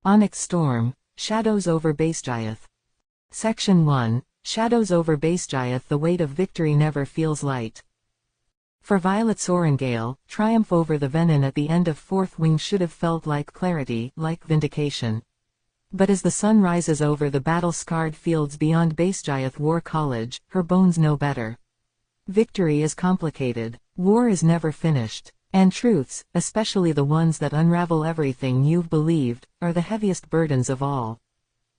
Onyx Storm, Shadows over Basgiath. Section 1, Shadows over Basgiath. The weight of victory never feels light. For Violet Sorrengail, triumph over the Venin at the end of Fourth Wing should have felt like clarity, like vindication. But as the sun rises over the battle-scarred fields beyond Basgiath War College, her bones know better. Victory is complicated. War is never finished. And truths, especially the ones that unravel everything you've believed, are the heaviest burdens of all.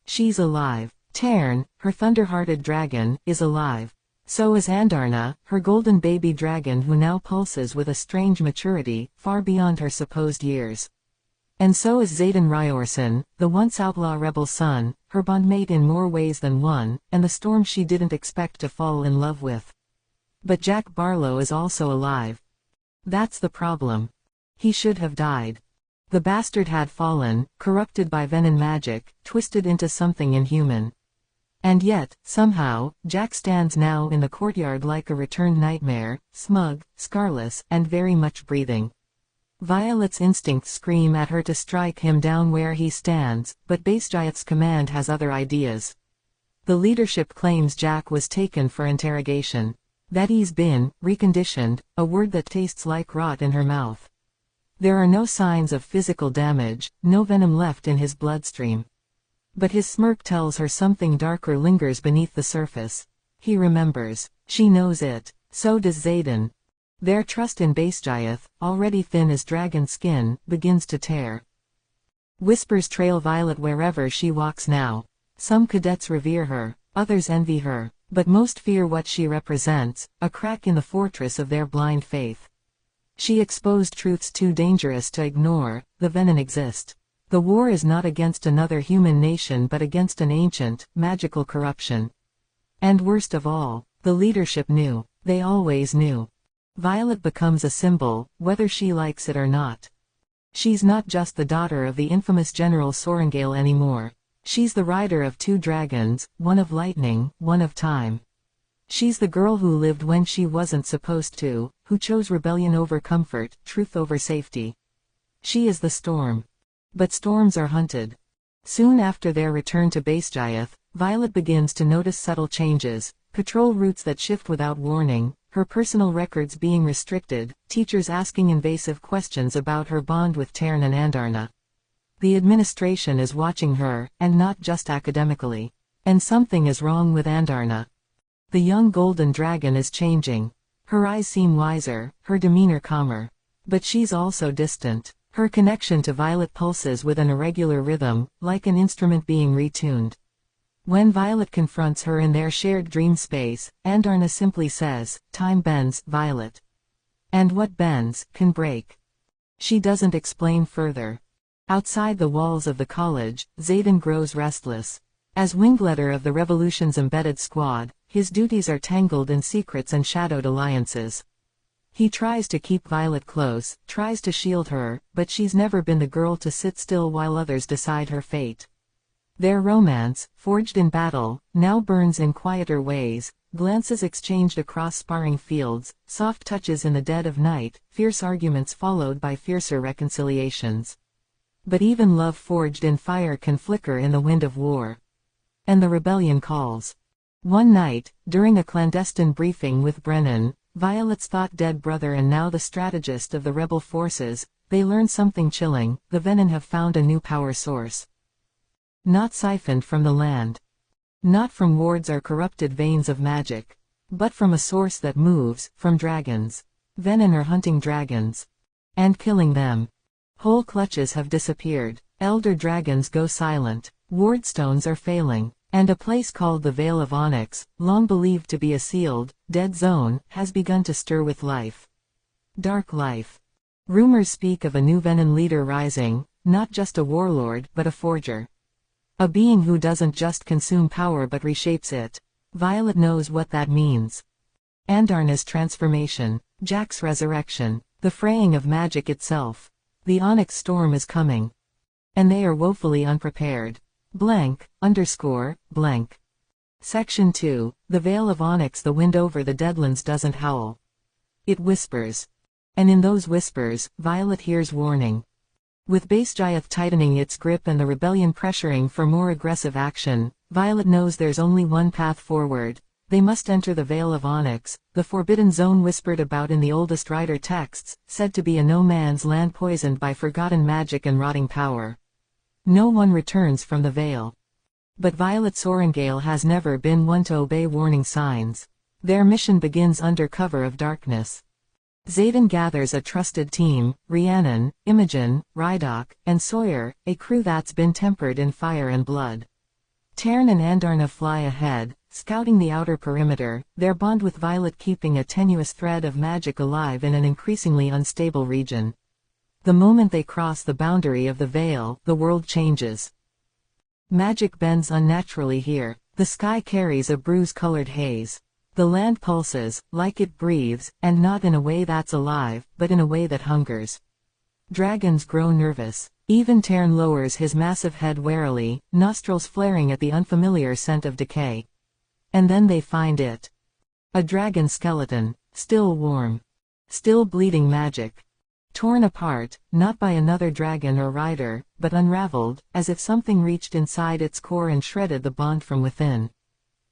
She's alive. Tern, her thunder-hearted dragon, is alive. So is Andarna, her golden baby dragon who now pulses with a strange maturity, far beyond her supposed years. And so is Xaden Ryorson, the once outlaw rebel son, her bondmate in more ways than one, and the storm she didn't expect to fall in love with. But Jack Barlow is also alive. That's the problem. He should have died. The bastard had fallen, corrupted by Venin magic, twisted into something inhuman. And yet, somehow, Jack stands now in the courtyard like a returned nightmare, smug, scarless, and very much breathing. Violet's instincts scream at her to strike him down where he stands, but Basgiath's command has other ideas. The leadership claims Jack was taken for interrogation. That he's been reconditioned, a word that tastes like rot in her mouth. There are no signs of physical damage, no venom left in his bloodstream. But his smirk tells her something darker lingers beneath the surface. He remembers. She knows it. So does Xaden. Their trust in Basgiath, already thin as dragon skin, begins to tear. Whispers trail Violet wherever she walks now. Some cadets revere her, others envy her. But most fear what she represents, a crack in the fortress of their blind faith. She exposed truths too dangerous to ignore. The Venin exist. The war is not against another human nation but against an ancient, magical corruption. And worst of all, the leadership knew. They always knew. Violet becomes a symbol, whether she likes it or not. She's not just the daughter of the infamous General Sorrengail anymore. She's the rider of two dragons, one of lightning, one of time. She's the girl who lived when she wasn't supposed to, who chose rebellion over comfort, truth over safety. She is the storm. But storms are hunted. Soon after their return to Basgiath, Violet begins to notice subtle changes, patrol routes that shift without warning, her personal records being restricted, teachers asking invasive questions about her bond with Tern and Andarna. The administration is watching her, and not just academically. And something is wrong with Andarna. The young golden dragon is changing. Her eyes seem wiser, her demeanor calmer. But she's also distant. Her connection to Violet pulses with an irregular rhythm, like an instrument being retuned. When Violet confronts her in their shared dream space, Andarna simply says, "Time bends, Violet." And what bends, can break. She doesn't explain further. Outside the walls of the college, Xaden grows restless. As wingleader of the Revolution's embedded squad, his duties are tangled in secrets and shadowed alliances. He tries to keep Violet close, tries to shield her, but she's never been the girl to sit still while others decide her fate. Their romance, forged in battle, now burns in quieter ways, glances exchanged across sparring fields, soft touches in the dead of night, fierce arguments followed by fiercer reconciliations. But even love forged in fire can flicker in the wind of war. And the rebellion calls. One night, during a clandestine briefing with Brennan, Violet's thought-dead brother and now the strategist of the rebel forces, they learn something chilling: the Venin have found a new power source. Not siphoned from the land. Not from wards or corrupted veins of magic. But from a source that moves, from dragons. Venin are hunting dragons. And killing them. Whole clutches have disappeared. Elder dragons go silent. Wardstones are failing. And a place called the Vale of Onyx, long believed to be a sealed, dead zone, has begun to stir with life. Dark life. Rumors speak of a new Venin leader rising, not just a warlord but a forger. A being who doesn't just consume power but reshapes it. Violet knows what that means. Andarna's transformation, Jack's resurrection, the fraying of magic itself. The Onyx Storm is coming. And they are woefully unprepared. Blank, blank. Section 2, The Vale of Onyx. The wind over the Deadlands doesn't howl. It whispers. And in those whispers, Violet hears warning. With Basgiath tightening its grip and the rebellion pressuring for more aggressive action, Violet knows there's only one path forward. They must enter the Vale of Onyx, the forbidden zone whispered about in the oldest Rider texts, said to be a no-man's land poisoned by forgotten magic and rotting power. No one returns from the Vale. But Violet Sorrengail has never been one to obey warning signs. Their mission begins under cover of darkness. Xaden gathers a trusted team, Rhiannon, Imogen, Rhydock, and Sawyer, a crew that's been tempered in fire and blood. Tarn and Andarna fly ahead, scouting the outer perimeter, their bond with Violet keeping a tenuous thread of magic alive in an increasingly unstable region. The moment they cross the boundary of the Vale, the world changes. Magic bends unnaturally here. The sky carries a bruise-colored haze. The land pulses, like it breathes, and not in a way that's alive, but in a way that hungers. Dragons grow nervous. Even Tarn lowers his massive head warily, nostrils flaring at the unfamiliar scent of decay. And then they find it. A dragon skeleton, still warm. Still bleeding magic. Torn apart, not by another dragon or rider, but unraveled, as if something reached inside its core and shredded the bond from within.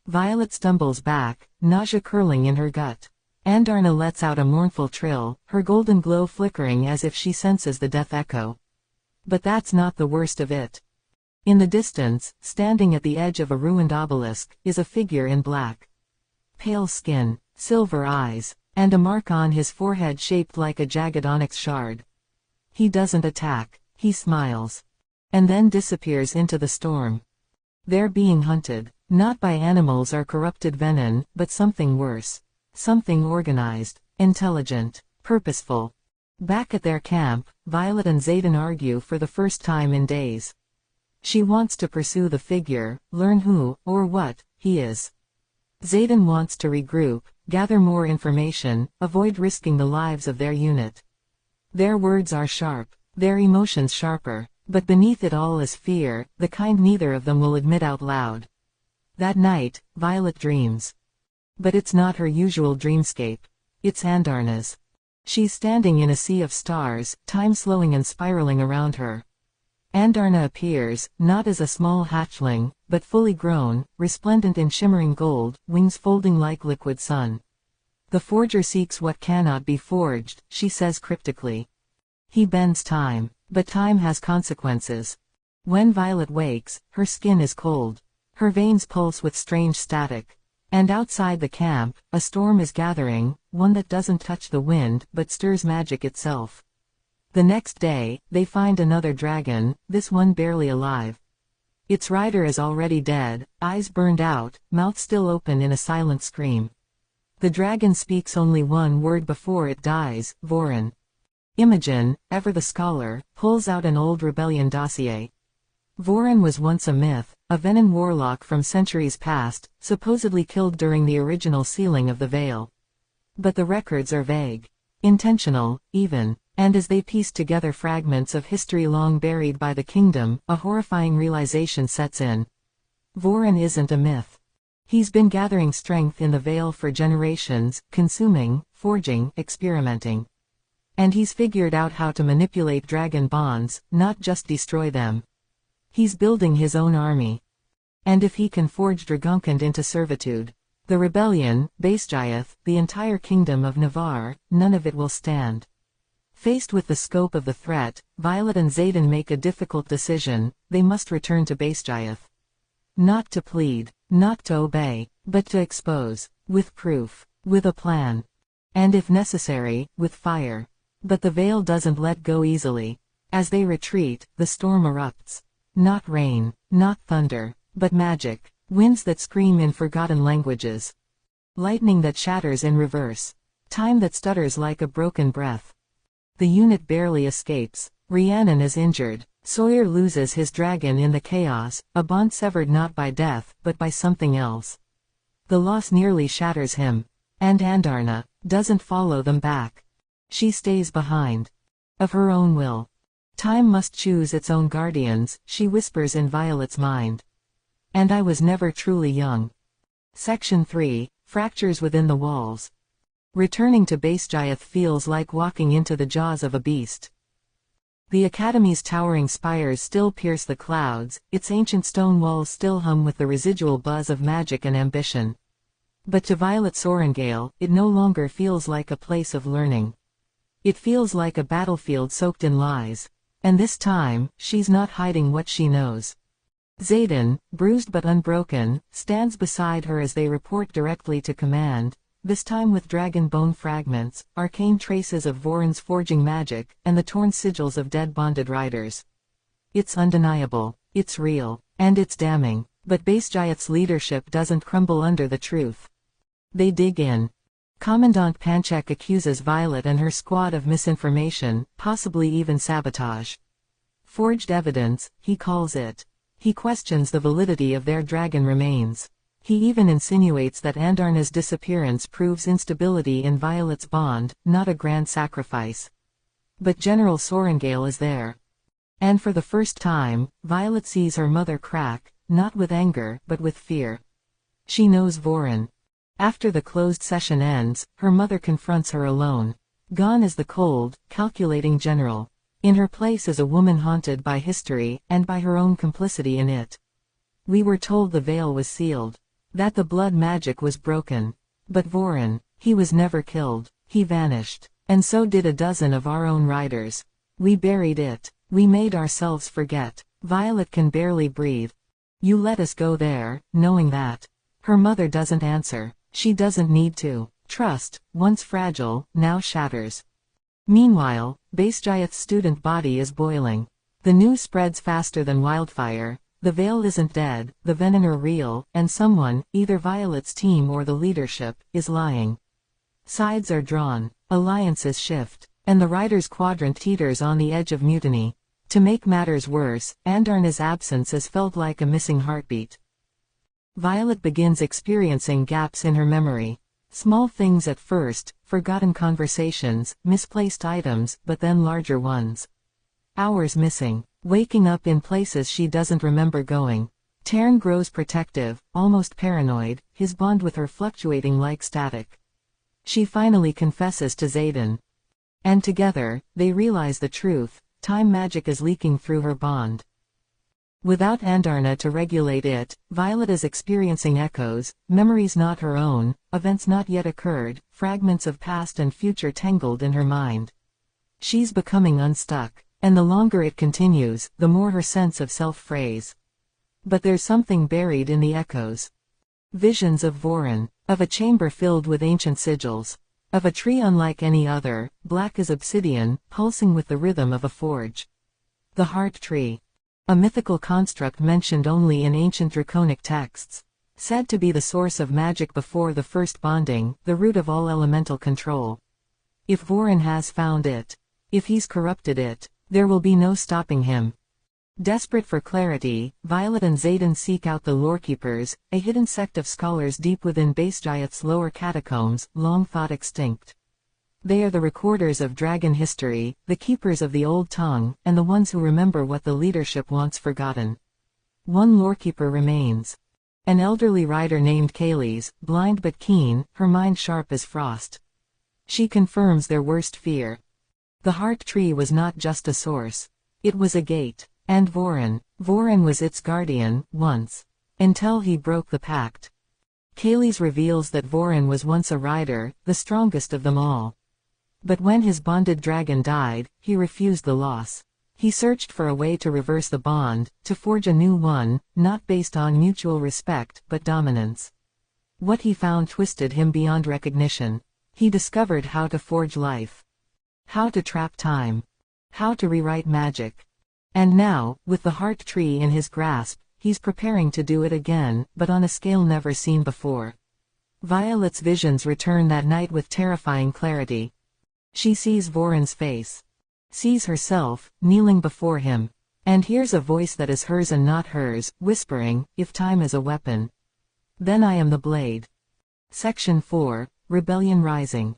Violet stumbles back, nausea curling in her gut. Andarna lets out a mournful trill, her golden glow flickering as if she senses the death echo. But that's not the worst of it. In the distance, standing at the edge of a ruined obelisk, is a figure in black. Pale skin, silver eyes, and a mark on his forehead shaped like a jagged onyx shard. He doesn't attack, he smiles. And then disappears into the storm. They're being hunted, not by animals or corrupted venom, but something worse. Something organized, intelligent, purposeful. Back at their camp, Violet and Xaden argue for the first time in days. She wants to pursue the figure, learn who, or what, he is. Xaden wants to regroup, gather more information, avoid risking the lives of their unit. Their words are sharp, their emotions sharper, but beneath it all is fear, the kind neither of them will admit out loud. That night, Violet dreams. But it's not her usual dreamscape. It's Andarna's. She's standing in a sea of stars, time slowing and spiraling around her. Andarna appears, not as a small hatchling, but fully grown, resplendent in shimmering gold, wings folding like liquid sun. The forger seeks what cannot be forged, she says cryptically. He bends time, but time has consequences. When Violet wakes, her skin is cold. Her veins pulse with strange static. And outside the camp, a storm is gathering, one that doesn't touch the wind, but stirs magic itself. The next day, they find another dragon, this one barely alive. Its rider is already dead, eyes burned out, mouth still open in a silent scream. The dragon speaks only one word before it dies, Vorin. Imogen, ever the scholar, pulls out an old rebellion dossier. Vorin was once a myth, a venom warlock from centuries past, supposedly killed during the original sealing of the Veil. But the records are vague. Intentional, even. And as they piece together fragments of history long buried by the kingdom, a horrifying realization sets in. Vorin isn't a myth. He's been gathering strength in the Veil for generations, consuming, forging, experimenting. And he's figured out how to manipulate dragon bonds, not just destroy them. He's building his own army. And if he can forge Dragonkand into servitude, the rebellion, Basgiath, the entire kingdom of Navarre, none of it will stand. Faced with the scope of the threat, Violet and Xaden make a difficult decision. They must return to Basgiath. Not to plead, not to obey, but to expose, with proof, with a plan. And if necessary, with fire. But the Veil doesn't let go easily. As they retreat, the storm erupts. Not rain, not thunder, but magic, winds that scream in forgotten languages. Lightning that shatters in reverse. Time that stutters like a broken breath. The unit barely escapes. Rhiannon is injured. Sawyer loses his dragon in the chaos, a bond severed not by death, but by something else. The loss nearly shatters him. And Andarna doesn't follow them back. She stays behind. Of her own will. Time must choose its own guardians, she whispers in Violet's mind. And I was never truly young. Section 3, Fractures within the walls. Returning to Basgiath feels like walking into the jaws of a beast. The Academy's towering spires still pierce the clouds, its ancient stone walls still hum with the residual buzz of magic and ambition. But to Violet Sorrengail, it no longer feels like a place of learning. It feels like a battlefield soaked in lies. And this time, she's not hiding what she knows. Xaden, bruised but unbroken, stands beside her as they report directly to command, this time with dragon bone fragments, arcane traces of Voron's forging magic, and the torn sigils of dead bonded riders. It's undeniable, it's real, and it's damning, but Basgiath's leadership doesn't crumble under the truth. They dig in. Commandant Panchek accuses Violet and her squad of misinformation, possibly even sabotage. Forged evidence, he calls it. He questions the validity of their dragon remains. He even insinuates that Andarna's disappearance proves instability in Violet's bond, not a grand sacrifice. But General Sorrengail is there. And for the first time, Violet sees her mother crack, not with anger, but with fear. She knows Voron. After the closed session ends, her mother confronts her alone. Gone is the cold, calculating general. In her place is a woman haunted by history, and by her own complicity in it. We were told the veil was sealed. That the blood magic was broken. But Voron, he was never killed, he vanished. And so did a dozen of our own riders. We buried it. We made ourselves forget. Violet can barely breathe. You let us go there, knowing that. Her mother doesn't answer. She doesn't need to. Trust, once fragile, now shatters. Meanwhile, Basgiath's student body is boiling. The news spreads faster than wildfire. The veil isn't dead, the venener real, and someone, either Violet's team or the leadership, is lying. Sides are drawn, alliances shift, and the Riders' Quadrant teeters on the edge of mutiny. To make matters worse, Andarna's absence is felt like a missing heartbeat. Violet begins experiencing gaps in her memory. Small things at first, forgotten conversations, misplaced items, but then larger ones. Hours missing. Waking up in places she doesn't remember going. Tarn grows protective, almost paranoid, his bond with her fluctuating like static. She finally confesses to Xaden. And together, they realize the truth, time magic is leaking through her bond. Without Andarna to regulate it, Violet is experiencing echoes, memories not her own, events not yet occurred, fragments of past and future tangled in her mind. She's becoming unstuck. And the longer it continues, the more her sense of self frays. But there's something buried in the echoes. Visions of Voron, of a chamber filled with ancient sigils, of a tree unlike any other, black as obsidian, pulsing with the rhythm of a forge. The Heart Tree. A mythical construct mentioned only in ancient draconic texts. Said to be the source of magic before the first bonding, the root of all elemental control. If Voron has found it, if he's corrupted it, there will be no stopping him. Desperate for clarity, Violet and Xaden seek out the Lorekeepers, a hidden sect of scholars deep within Basgiath's lower catacombs, long thought extinct. They are the recorders of dragon history, the keepers of the old tongue, and the ones who remember what the leadership wants forgotten. One Lorekeeper remains. An elderly rider named Kaylees, blind but keen, her mind sharp as frost. She confirms their worst fear. The Heart Tree was not just a source. It was a gate. And Voron was its guardian, once. Until he broke the pact. Kaylees reveals that Voron was once a rider, the strongest of them all. But when his bonded dragon died, he refused the loss. He searched for a way to reverse the bond, to forge a new one, not based on mutual respect but dominance. What he found twisted him beyond recognition. He discovered how to forge life. How to trap time. How to rewrite magic. And now, with the Heart Tree in his grasp, he's preparing to do it again, but on a scale never seen before. Violet's visions return that night with terrifying clarity. She sees Voron's face. Sees herself, kneeling before him. And hears a voice that is hers and not hers, whispering, "If time is a weapon, then I am the blade." Section 4, Rebellion Rising.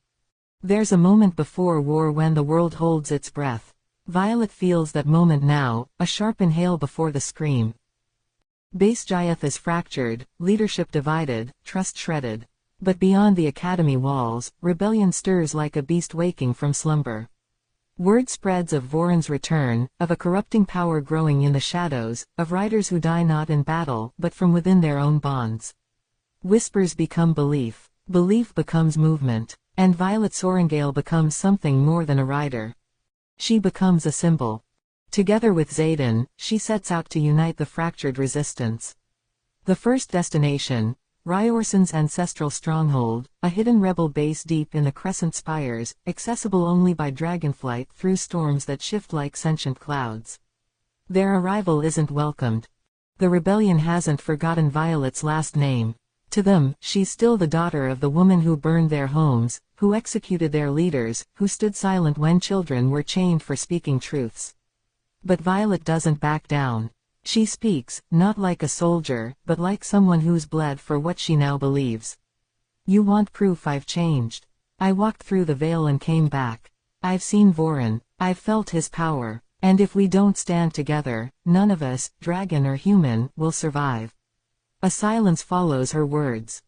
There's a moment before war when the world holds its breath. Violet feels that moment now, a sharp inhale before the scream. Basgiath is fractured, leadership divided, trust shredded. But beyond the academy walls, rebellion stirs like a beast waking from slumber. Word spreads of Voron's return, of a corrupting power growing in the shadows, of riders who die not in battle but from within their own bonds. Whispers become belief, belief becomes movement, and Violet Sorrengail becomes something more than a rider. She becomes a symbol. Together with Xaden, she sets out to unite the fractured resistance. The first destination, Ryorsen's ancestral stronghold, a hidden rebel base deep in the crescent spires, accessible only by dragonflight through storms that shift like sentient clouds. Their arrival isn't welcomed. The rebellion hasn't forgotten Violet's last name. To them, she's still the daughter of the woman who burned their homes, who executed their leaders, who stood silent when children were chained for speaking truths. But Violet doesn't back down. She speaks, not like a soldier, but like someone who's bled for what she now believes. You want proof I've changed? I walked through the veil and came back. I've seen Voron, I've felt his power, and if we don't stand together, none of us, dragon or human, will survive. A silence follows her words.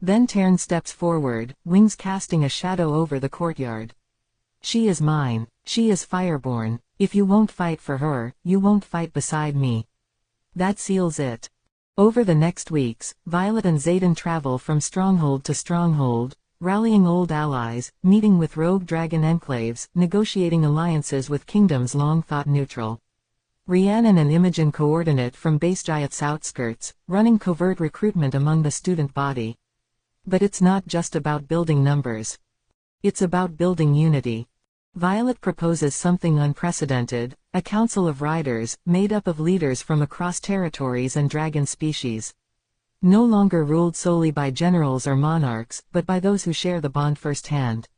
Then Tern steps forward, wings casting a shadow over the courtyard. She is mine, she is Fireborn. If you won't fight for her, you won't fight beside me. That seals it. Over the next weeks, Violet and Xaden travel from stronghold to stronghold, rallying old allies, meeting with rogue dragon enclaves, negotiating alliances with kingdoms long thought neutral. Rhiannon and Imogen coordinate from Basgiath's outskirts, running covert recruitment among the student body. But it's not just about building numbers. It's about building unity. Violet proposes something unprecedented, a council of riders, made up of leaders from across territories and dragon species. No longer ruled solely by generals or monarchs, but by those who share the bond firsthand.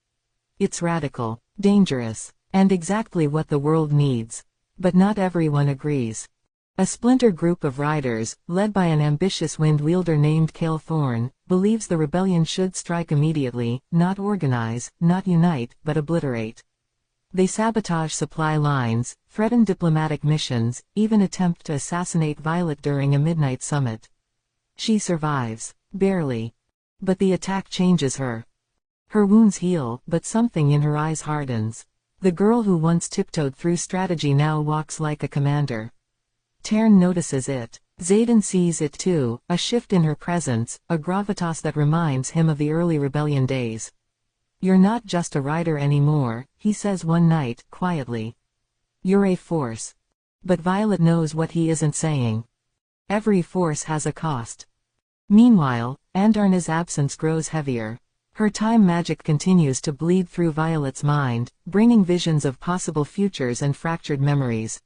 It's radical, dangerous, and exactly what the world needs. But not everyone agrees. A splinter group of riders, led by an ambitious wind wielder named Cale Thorn, believes the rebellion should strike immediately, not organize, not unite, but obliterate. They sabotage supply lines, threaten diplomatic missions, even attempt to assassinate Violet during a midnight summit. She survives. Barely. But the attack changes her. Her wounds heal, but something in her eyes hardens. The girl who once tiptoed through strategy now walks like a commander. Tern notices it. Xaden sees it too, a shift in her presence, a gravitas that reminds him of the early rebellion days. You're not just a rider anymore, he says one night, quietly. You're a force. But Violet knows what he isn't saying. Every force has a cost. Meanwhile, Andarna's absence grows heavier. Her time magic continues to bleed through Violet's mind, bringing visions of possible futures and fractured memories.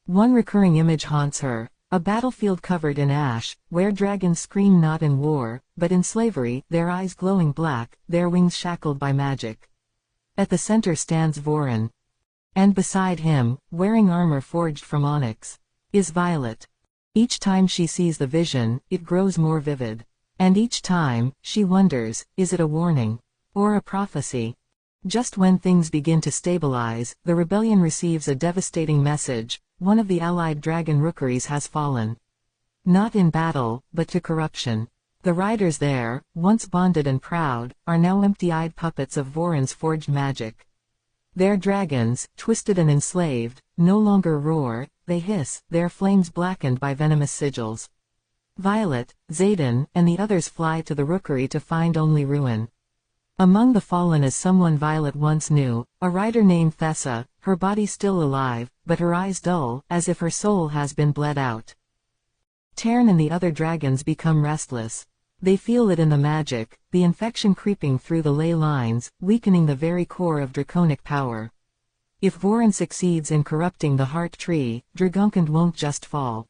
One recurring image haunts her, a battlefield covered in ash, where dragons scream not in war, but in slavery, their eyes glowing black, their wings shackled by magic. At the center stands Voron. And beside him, wearing armor forged from onyx, is Violet. Each time she sees the vision, it grows more vivid. And each time, she wonders, is it a warning? Or a prophecy? Just when things begin to stabilize, the rebellion receives a devastating message: one of the allied dragon rookeries has fallen. Not in battle, but to corruption. The riders there, once bonded and proud, are now empty-eyed puppets of Voron's forged magic. Their dragons, twisted and enslaved, no longer roar, they hiss, their flames blackened by venomous sigils. Violet, Xaden, and the others fly to the rookery to find only ruin. Among the fallen is someone Violet once knew, a rider named Thessa, her body still alive, but her eyes dull, as if her soul has been bled out. Tern and the other dragons become restless. They feel it in the magic, the infection creeping through the ley lines, weakening the very core of draconic power. If Voron succeeds in corrupting the heart tree, Dragunkind won't just fall.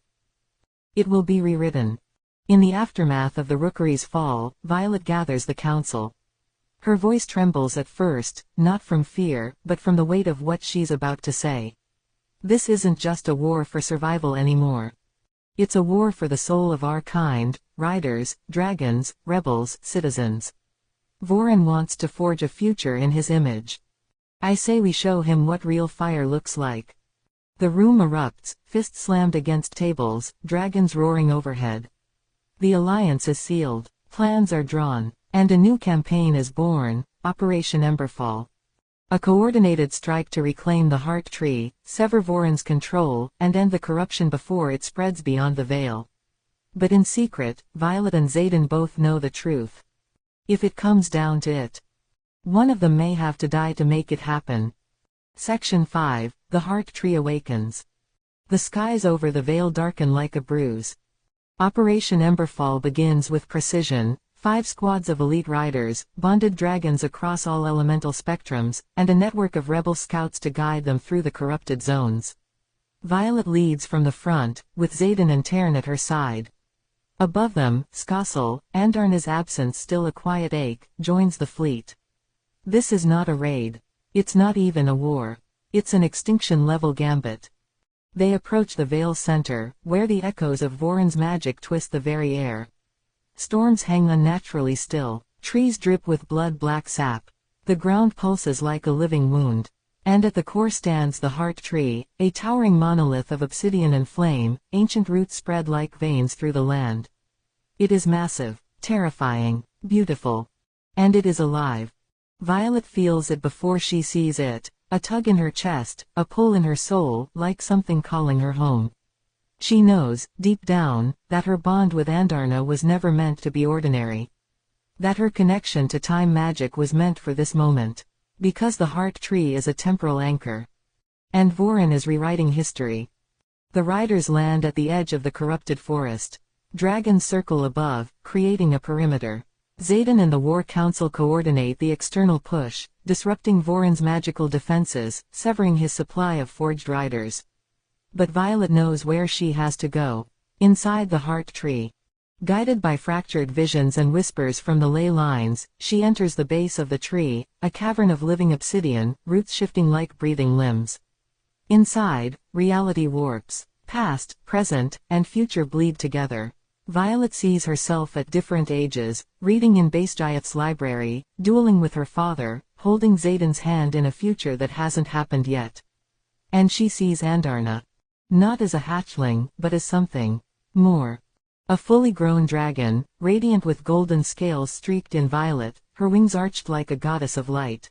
It will be rewritten. In the aftermath of the rookery's fall, Violet gathers the council. Her voice trembles at first, not from fear, but from the weight of what she's about to say. This isn't just a war for survival anymore. It's a war for the soul of our kind, riders, dragons, rebels, citizens. Voron wants to forge a future in his image. I say we show him what real fire looks like. The room erupts, fists slammed against tables, dragons roaring overhead. The alliance is sealed, plans are drawn, and a new campaign is born, Operation Emberfall. A coordinated strike to reclaim the heart tree, sever Voron's control, and end the corruption before it spreads beyond the veil. But in secret, Violet and Xaden both know the truth. If it comes down to it, one of them may have to die to make it happen. Section 5, The Heart Tree Awakens. The skies over the veil darken like a bruise. Operation Emberfall begins with precision. 5 squads of elite riders, bonded dragons across all elemental spectrums, and a network of rebel scouts to guide them through the corrupted zones. Violet leads from the front, with Xaden and Tern at her side. Above them, Skossel, Andarna's absence still a quiet ache, joins the fleet. This is not a raid. It's not even a war. It's an extinction-level gambit. They approach the Veil's center, where the echoes of Voron's magic twist the very air. Storms hang unnaturally still, trees drip with blood-black sap. The ground pulses like a living wound. And at the core stands the heart tree, a towering monolith of obsidian and flame, ancient roots spread like veins through the land. It is massive, terrifying, beautiful. And it is alive. Violet feels it before she sees it, a tug in her chest, a pull in her soul, like something calling her home. She knows, deep down, that her bond with Andarna was never meant to be ordinary. That her connection to time magic was meant for this moment. Because the heart tree is a temporal anchor. And Voron is rewriting history. The riders land at the edge of the corrupted forest. Dragons circle above, creating a perimeter. Xaden and the War Council coordinate the external push, disrupting Voron's magical defenses, severing his supply of forged riders. But Violet knows where she has to go. Inside the heart tree. Guided by fractured visions and whispers from the ley lines, she enters the base of the tree, a cavern of living obsidian, roots shifting like breathing limbs. Inside, reality warps. Past, present, and future bleed together. Violet sees herself at different ages, reading in Bestrayeth's library, dueling with her father, holding Xaden's hand in a future that hasn't happened yet. And she sees Andarna. Not as a hatchling, but as something more. A fully grown dragon, radiant with golden scales streaked in violet, her wings arched like a goddess of light.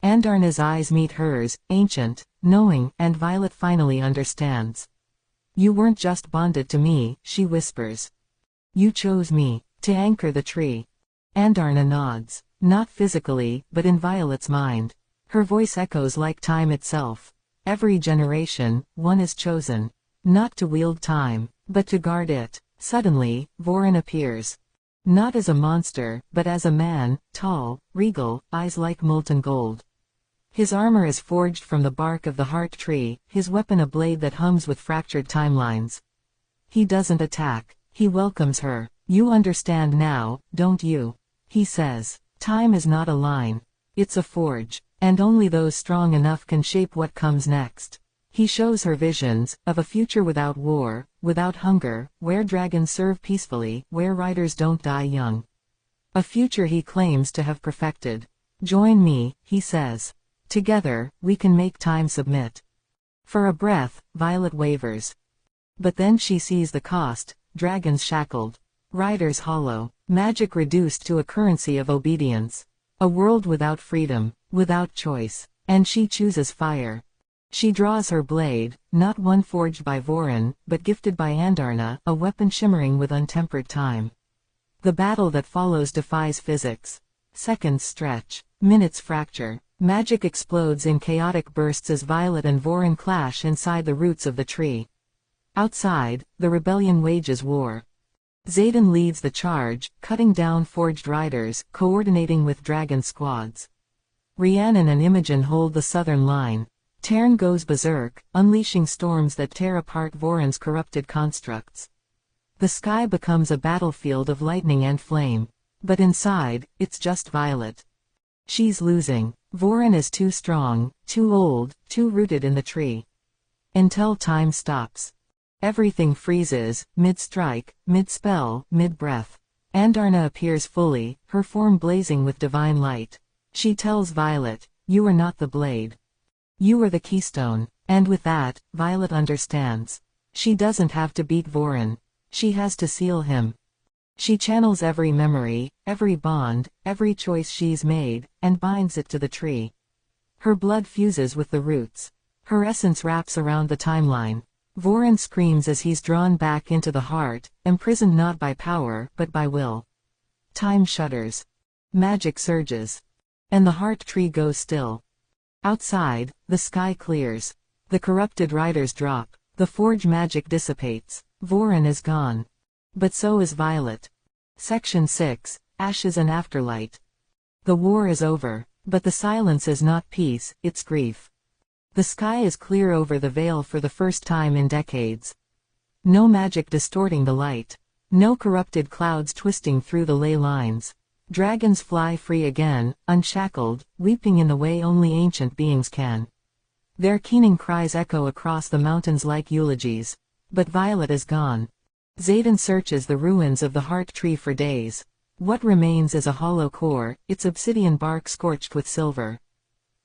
Andarna's eyes meet hers, ancient, knowing, and Violet finally understands. You weren't just bonded to me, she whispers. You chose me, to anchor the tree. Andarna nods, not physically, but in Violet's mind. Her voice echoes like time itself. Every generation, one is chosen. Not to wield time, but to guard it. Suddenly, Voron appears. Not as a monster, but as a man, tall, regal, eyes like molten gold. His armor is forged from the bark of the heart tree, his weapon a blade that hums with fractured timelines. He doesn't attack, he welcomes her. You understand now, don't you? He says. Time is not a line. It's a forge. And only those strong enough can shape what comes next. He shows her visions, of a future without war, without hunger, where dragons serve peacefully, where riders don't die young. A future he claims to have perfected. Join me, he says. Together, we can make time submit. For a breath, Violet wavers. But then she sees the cost, dragons shackled. Riders hollow, magic reduced to a currency of obedience. A world without freedom, without choice. And she chooses fire. She draws her blade, not one forged by Voron, but gifted by Andarna, a weapon shimmering with untempered time. The battle that follows defies physics. Seconds stretch, minutes fracture. Magic explodes in chaotic bursts as Violet and Voron clash inside the roots of the tree. Outside, the rebellion wages war. Xaden leads the charge, cutting down forged riders, coordinating with dragon squads. Rhiannon and Imogen hold the southern line. Tern goes berserk, unleashing storms that tear apart Voron's corrupted constructs. The sky becomes a battlefield of lightning and flame. But inside, it's just Violet. She's losing. Voron is too strong, too old, too rooted in the tree. Until time stops. Everything freezes, mid-strike, mid-spell, mid-breath. Andarna appears fully, her form blazing with divine light. She tells Violet, you are not the blade. You are the keystone. And with that, Violet understands. She doesn't have to beat Voron. She has to seal him. She channels every memory, every bond, every choice she's made, and binds it to the tree. Her blood fuses with the roots. Her essence wraps around the timeline. Voran screams as he's drawn back into the heart, imprisoned not by power, but by will. Time shudders. Magic surges. And the heart tree goes still. Outside, the sky clears. The corrupted riders drop. The forge magic dissipates. Voran is gone. But so is Violet. Section 6, Ashes and Afterlight. The war is over. But the silence is not peace, it's grief. The sky is clear over the veil for the first time in decades. No magic distorting the light. No corrupted clouds twisting through the ley lines. Dragons fly free again, unshackled, weeping in the way only ancient beings can. Their keening cries echo across the mountains like eulogies. But Violet is gone. Xaden searches the ruins of the heart tree for days. What remains is a hollow core, its obsidian bark scorched with silver.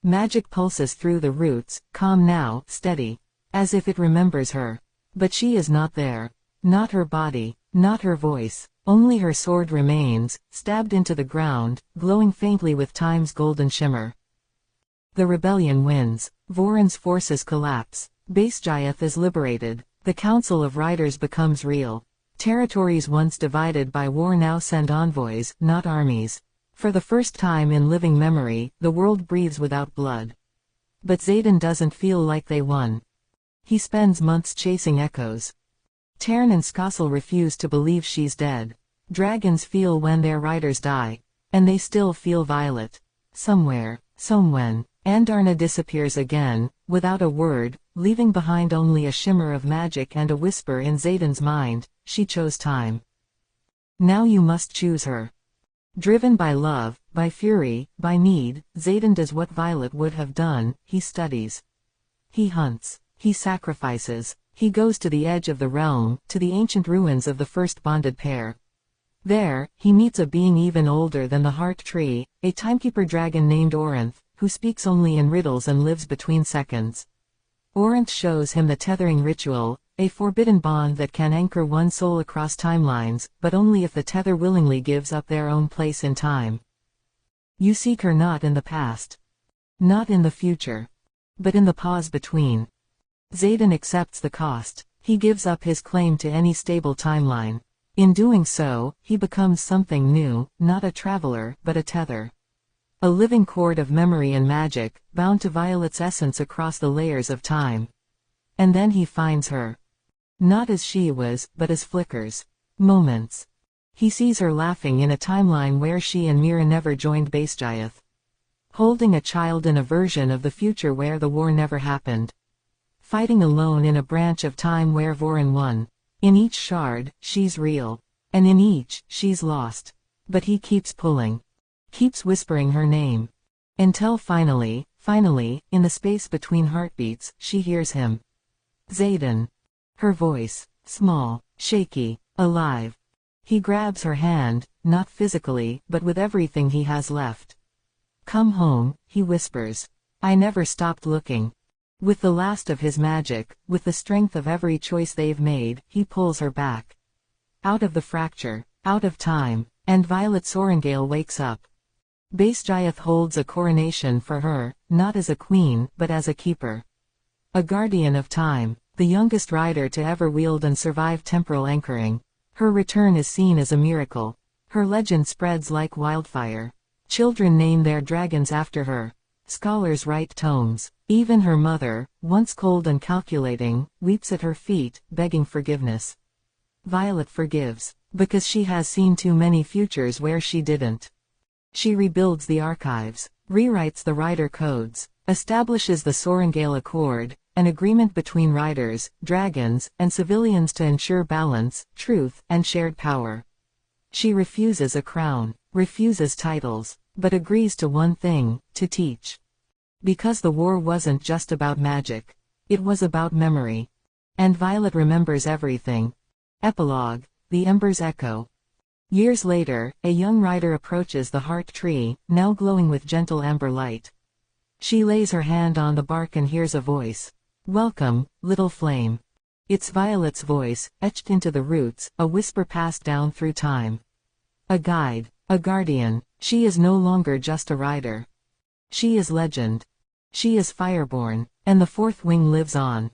Magic pulses through the roots, calm now, steady. As if it remembers her. But she is not there. Not her body, not her voice. Only her sword remains, stabbed into the ground, glowing faintly with time's golden shimmer. The rebellion wins. Voran's forces collapse. Basgiath is liberated. The Council of Riders becomes real. Territories once divided by war now send envoys, not armies. For the first time in living memory, the world breathes without blood. But Xaden doesn't feel like they won. He spends months chasing echoes. Tern and Skossel refuse to believe she's dead. Dragons feel when their riders die. And they still feel Violet. Somewhere, somewhen, Andarna disappears again, without a word, leaving behind only a shimmer of magic and a whisper in Xaden's mind. She chose time. Now you must choose her. Driven by love, by fury, by need, Xaden does what Violet would have done. He studies. He hunts. He sacrifices. He goes to the edge of the realm, to the ancient ruins of the first bonded pair. There, he meets a being even older than the heart tree, a timekeeper dragon named Orinth, who speaks only in riddles and lives between seconds. Orinth shows him the tethering ritual, a forbidden bond that can anchor one soul across timelines, but only if the tether willingly gives up their own place in time. You seek her not in the past. Not in the future. But in the pause between. Xaden accepts the cost. He gives up his claim to any stable timeline. In doing so, he becomes something new, not a traveler, but a tether. A living cord of memory and magic, bound to Violet's essence across the layers of time. And then he finds her. Not as she was, but as flickers. Moments. He sees her laughing in a timeline where she and Mira never joined Basgiath. Holding a child in a version of the future where the war never happened. Fighting alone in a branch of time where Voran won. In each shard, she's real. And in each, she's lost. But he keeps pulling. Keeps whispering her name. Until finally, in the space between heartbeats, she hears him. Xaden. Her voice, small, shaky, alive. He grabs her hand, not physically, but with everything he has left. Come home, he whispers. I never stopped looking. With the last of his magic, with the strength of every choice they've made, he pulls her back. Out of the fracture, out of time, and Violet Sorrengail wakes up. Basgiath holds a coronation for her, not as a queen, but as a keeper. A guardian of time, the youngest rider to ever wield and survive temporal anchoring. Her return is seen as a miracle. Her legend spreads like wildfire. Children name their dragons after her. Scholars write tomes. Even her mother, once cold and calculating, weeps at her feet, begging forgiveness. Violet forgives, because she has seen too many futures where she didn't. She rebuilds the archives, rewrites the rider codes, establishes the Sorrengail Accord, an agreement between riders, dragons, and civilians to ensure balance, truth, and shared power. She refuses a crown, refuses titles, but agrees to one thing, to teach. Because the war wasn't just about magic. It was about memory. And Violet remembers everything. Epilogue, the embers echo. Years later, a young rider approaches the heart tree, now glowing with gentle amber light. She lays her hand on the bark and hears a voice. Welcome, little flame. It's Violet's voice, etched into the roots, a whisper passed down through time. A guide, a guardian. She is no longer just a rider. She is legend. She is fireborn, and the fourth wing lives on.